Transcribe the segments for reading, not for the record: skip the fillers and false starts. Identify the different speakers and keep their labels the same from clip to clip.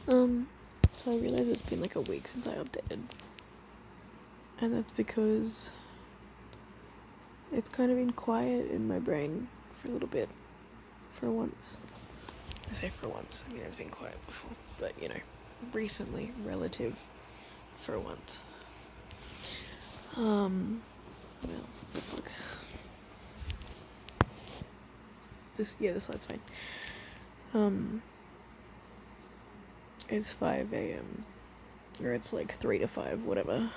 Speaker 1: So I realise it's been like a week since I updated. And that's because it's kind of been quiet in my brain for a little bit. For once. I say for once, I mean it's been quiet before. But, you know, recently, relative, for once. Well, the fuck. This light's fine. It's 5 a.m. Or it's like 3 to 5, whatever.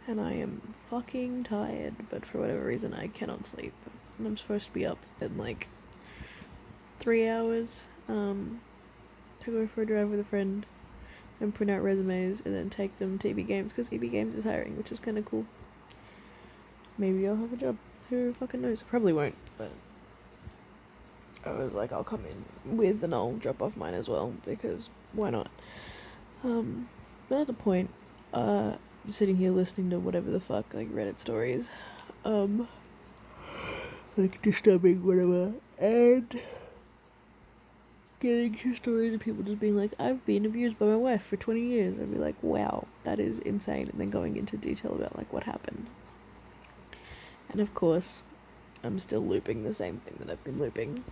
Speaker 1: And I am fucking tired, but for whatever reason I cannot sleep. And I'm supposed to be up in like 3 hours, to go for a drive with a friend and print out resumes and then take them to EB Games, because EB Games is hiring, which is kind of cool. Maybe I'll have a job. Who fucking knows? Probably won't, but I was like, I'll come in with and I'll drop off mine as well, because why not? But at the point, sitting here listening to whatever the fuck, like Reddit stories, like disturbing whatever, and getting to stories of people just being like, I've been abused by my wife for 20 years. I'd be like, wow, that is insane. And then going into detail about like what happened. And of course, I'm still looping the same thing that I've been looping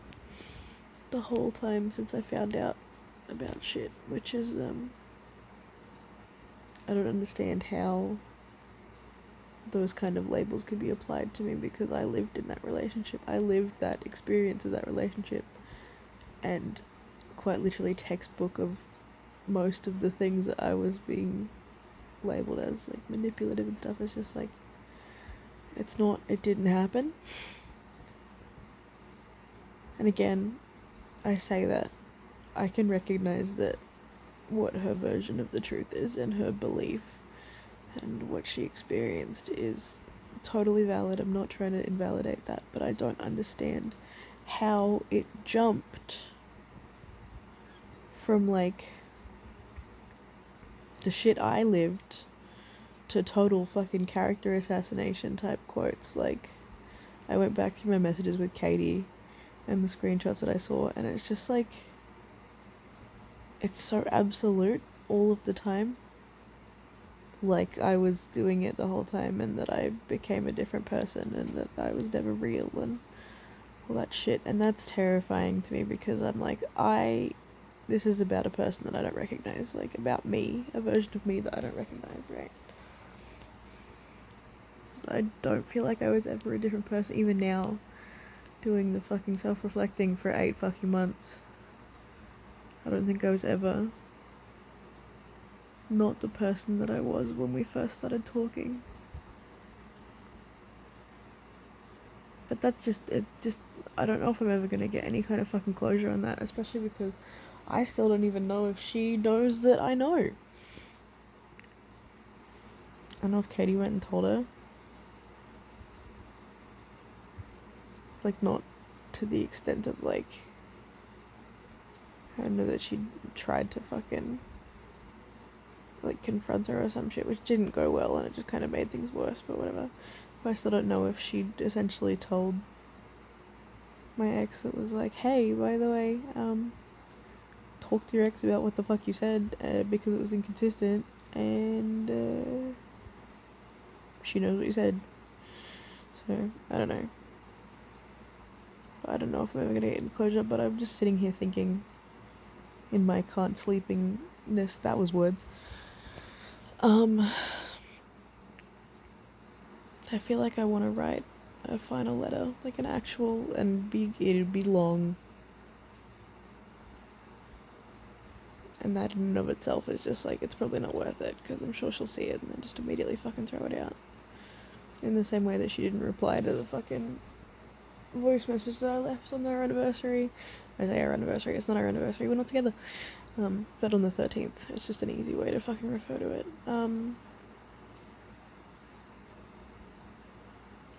Speaker 1: the whole time since I found out about shit, which is, I don't understand how those kind of labels could be applied to me, because I lived in that relationship. I lived that experience of that relationship, and quite literally textbook of most of the things that I was being labeled as, like, manipulative and stuff. It's just like, it didn't happen. And again, I say that I can recognize that what her version of the truth is and her belief and what she experienced is totally valid. I'm not trying to invalidate that, but I don't understand how it jumped from like the shit I lived to total fucking character assassination type quotes. Like, I went back through my messages with Katie and the screenshots that I saw, and it's just like, it's so absolute all of the time. Like I was doing it the whole time, and that I became a different person, and that I was never real, and all that shit. And that's terrifying to me, because I'm like, this is about a person that I don't recognize, like about me, a version of me that I don't recognize, right? So I don't feel like I was ever a different person, even now, doing the fucking self-reflecting for 8 fucking months. I don't think I was ever not the person that I was when we first started talking. But that's just, I don't know if I'm ever gonna get any kind of fucking closure on that, especially because I still don't even know if she knows that I know. I don't know if Katie went and told her. Like, not to the extent of, like, I know that she tried to fucking, like, confront her or some shit, which didn't go well, and it just kind of made things worse, but whatever. But I still don't know if she'd essentially told my ex that was like, hey, by the way, talk to your ex about what the fuck you said, because it was inconsistent, and she knows what you said. So, I don't know. I don't know if I'm ever gonna get any closure, but I'm just sitting here thinking, in my can't sleepingness, that was words. I feel like I want to write a final letter, like an actual, and it'd be long. And that in and of itself is just like, it's probably not worth it, because I'm sure she'll see it and then just immediately fucking throw it out. In the same way that she didn't reply to the fucking voice message that I left on their anniversary. I say our anniversary, it's not our anniversary, we're not together. But on the 13th, it's just an easy way to fucking refer to it.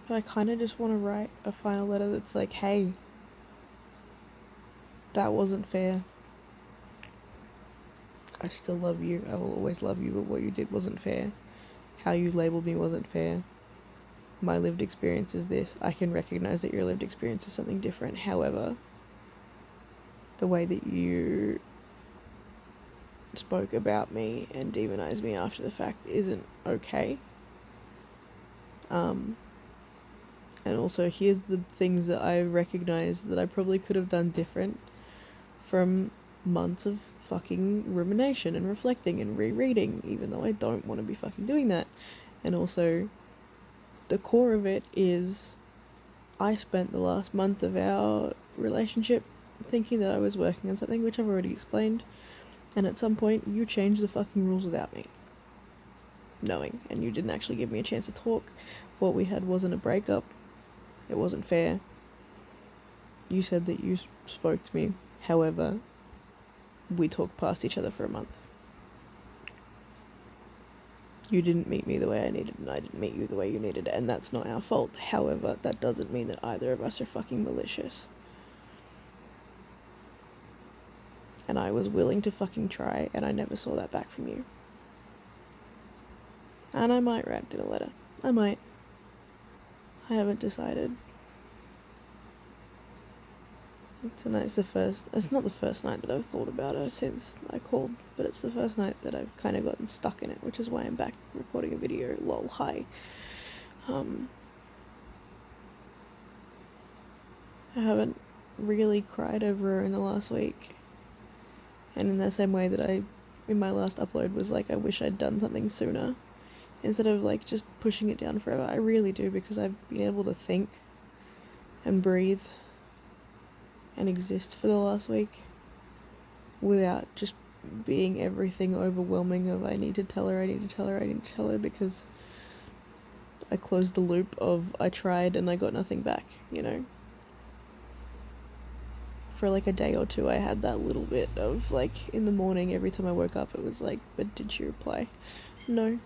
Speaker 1: But I kind of just want to write a final letter that's like, hey, that wasn't fair. I still love you, I will always love you, but what you did wasn't fair. How you labeled me wasn't fair. My lived experience is this. I can recognize that your lived experience is something different. However, the way that you spoke about me and demonized me after the fact isn't okay. And also, here's the things that I recognize that I probably could have done different from months of fucking rumination and reflecting and rereading, even though I don't want to be fucking doing that. And also, the core of it is I spent the last month of our relationship thinking that I was working on something, which I've already explained, and at some point you changed the fucking rules without me knowing, and you didn't actually give me a chance to talk. What we had wasn't a breakup. It wasn't fair. You said that you spoke to me. However, we talked past each other for a month. You didn't meet me the way I needed, and I didn't meet you the way you needed, and that's not our fault. However, that doesn't mean that either of us are fucking malicious. And I was willing to fucking try, and I never saw that back from you. And I might write it in a letter. I might. I haven't decided. Tonight's it's not the first night that I've thought about her since I called, but it's the first night that I've kind of gotten stuck in it, which is why I'm back recording a video, lol, hi. I haven't really cried over her in the last week, and in the same way that in my last upload was like, I wish I'd done something sooner, instead of like just pushing it down forever. I really do, because I've been able to think and breathe and exist for the last week without just being everything overwhelming of I need to tell her, because I closed the loop of I tried and I got nothing back, you know? For like a day or two I had that little bit of like, in the morning every time I woke up it was like, but did she reply? No,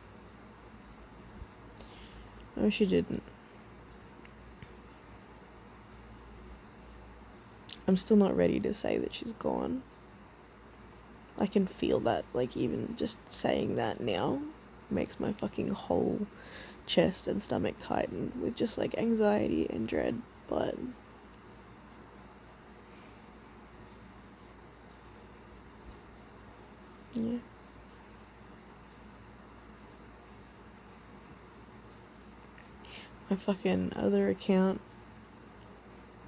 Speaker 1: she didn't. I'm still not ready to say that she's gone. I can feel that, like, even just saying that now makes my fucking whole chest and stomach tighten with just like anxiety and dread, but yeah. My fucking other account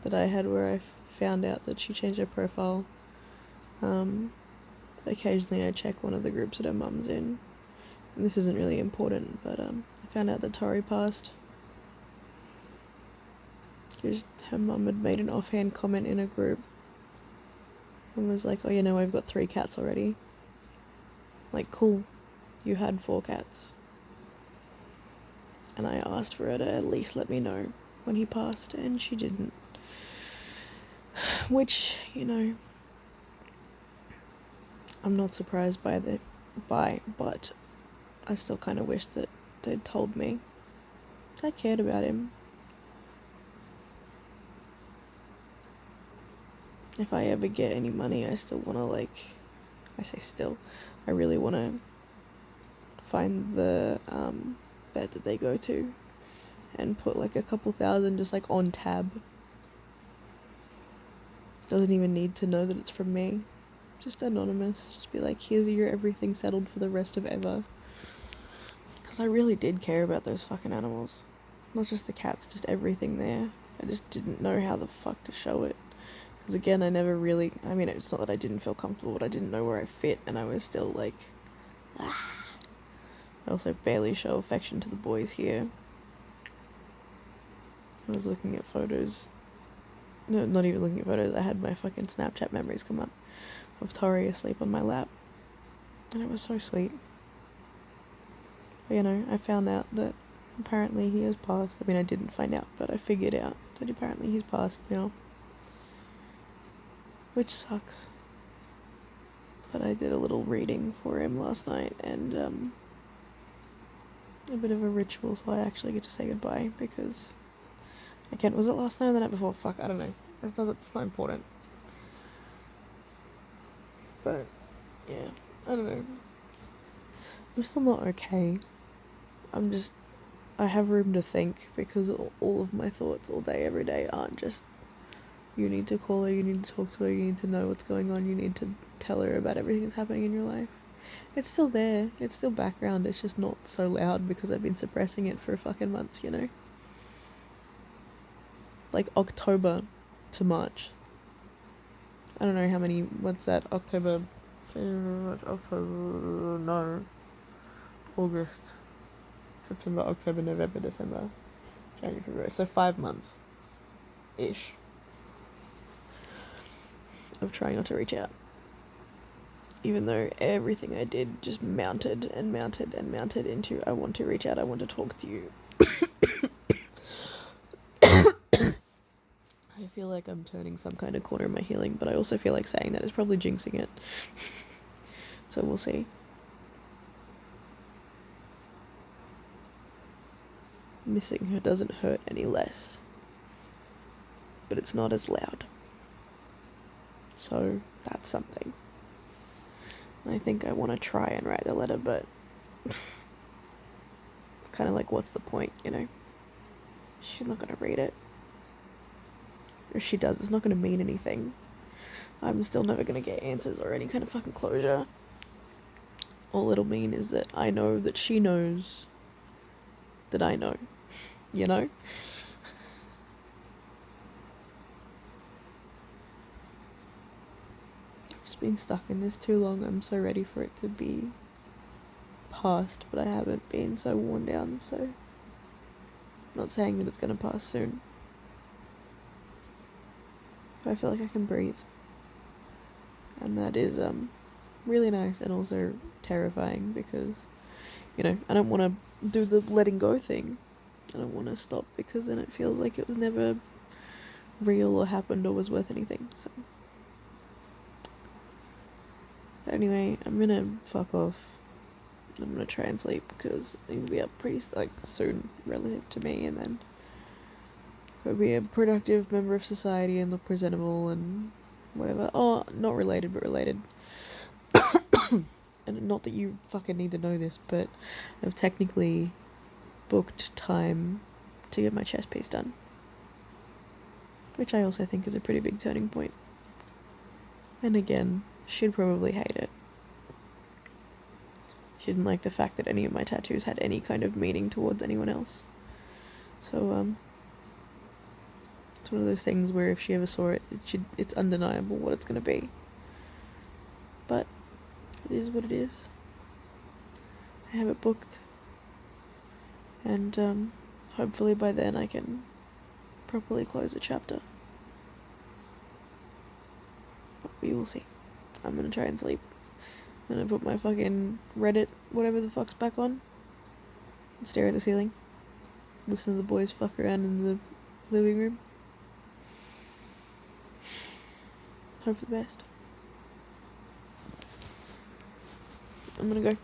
Speaker 1: that I had where I found out that she changed her profile, occasionally I check one of the groups that her mum's in, and this isn't really important, but I found out that Tori passed because her mum had made an offhand comment in a group and was like, oh, you know, I've got 3 cats already. Like, cool, you had 4 cats. And I asked for her to at least let me know when he passed, and she didn't. Which, you know, I'm not surprised by, but I still kind of wish that they'd told me. I cared about him. If I ever get any money, I still want to, like, I say still, I really want to find the vet that they go to and put like a couple thousand just like on tab. Doesn't even need to know that it's from me. Just anonymous. Just be like, here's your everything settled for the rest of ever. Because I really did care about those fucking animals. Not just the cats, just everything there. I just didn't know how the fuck to show it. Because again, I never really, I mean, it's not that I didn't feel comfortable, but I didn't know where I fit, and I was still like, ah. I also barely show affection to the boys here. I was looking at photos. No, not even looking at photos. I had my fucking Snapchat memories come up of Tori asleep on my lap. And it was so sweet. But, you know, I found out that apparently he has passed. I mean, I didn't find out, but I figured out that apparently he's passed now. Which sucks. But I did a little reading for him last night, and a bit of a ritual, so I actually get to say goodbye, because again, was it last night or the night before? Fuck, I don't know. It's not important. But yeah, I don't know. I'm still not okay. I have room to think, because all of my thoughts all day, every day aren't just, you need to call her, you need to talk to her, you need to know what's going on, you need to tell her about everything that's happening in your life. It's still there. It's still background. It's just not so loud because I've been suppressing it for fucking months, you know? Like October to March. I don't know how many, what's that? October, no. August, September, October, November, December, January, February. So 5 months-ish of trying not to reach out. Even though everything I did just mounted and mounted and mounted into, I want to reach out, I want to talk to you. I feel like I'm turning some kind of corner in my healing, but I also feel like saying that is probably jinxing it. So we'll see. Missing her doesn't hurt any less, but it's not as loud. So that's something. I think I want to try and write the letter, but it's kind of like, what's the point, you know? She's not going to read it. If she does, it's not going to mean anything. I'm still never going to get answers or any kind of fucking closure. All it'll mean is that I know that she knows that I know, you know? I've just been stuck in this too long. I'm so ready for it to be past, but I haven't been so worn down, so I'm not saying that it's going to pass soon. But I feel like I can breathe. And that is really nice and also terrifying because, you know, I don't want to do the letting go thing. I don't want to stop because then it feels like it was never real or happened or was worth anything. So but anyway, I'm gonna fuck off. I'm gonna try and sleep because I'm gonna be up pretty soon relative to me, and then go be a productive member of society and look presentable and whatever. Oh, not related, but related. And not that you fucking need to know this, but I've technically booked time to get my chest piece done, which I also think is a pretty big turning point. And again, she'd probably hate it. She didn't like the fact that any of my tattoos had any kind of meaning towards anyone else. So, it's one of those things where if she ever saw it, it's undeniable what it's gonna be. But it is what it is. I have it booked. And, hopefully by then I can properly close the chapter. But we will see. I'm gonna try and sleep. I'm gonna put my fucking Reddit, whatever the fuck's, back on. And stare at the ceiling. Listen to the boys fuck around in the living room. Hope for the best. I'm gonna go.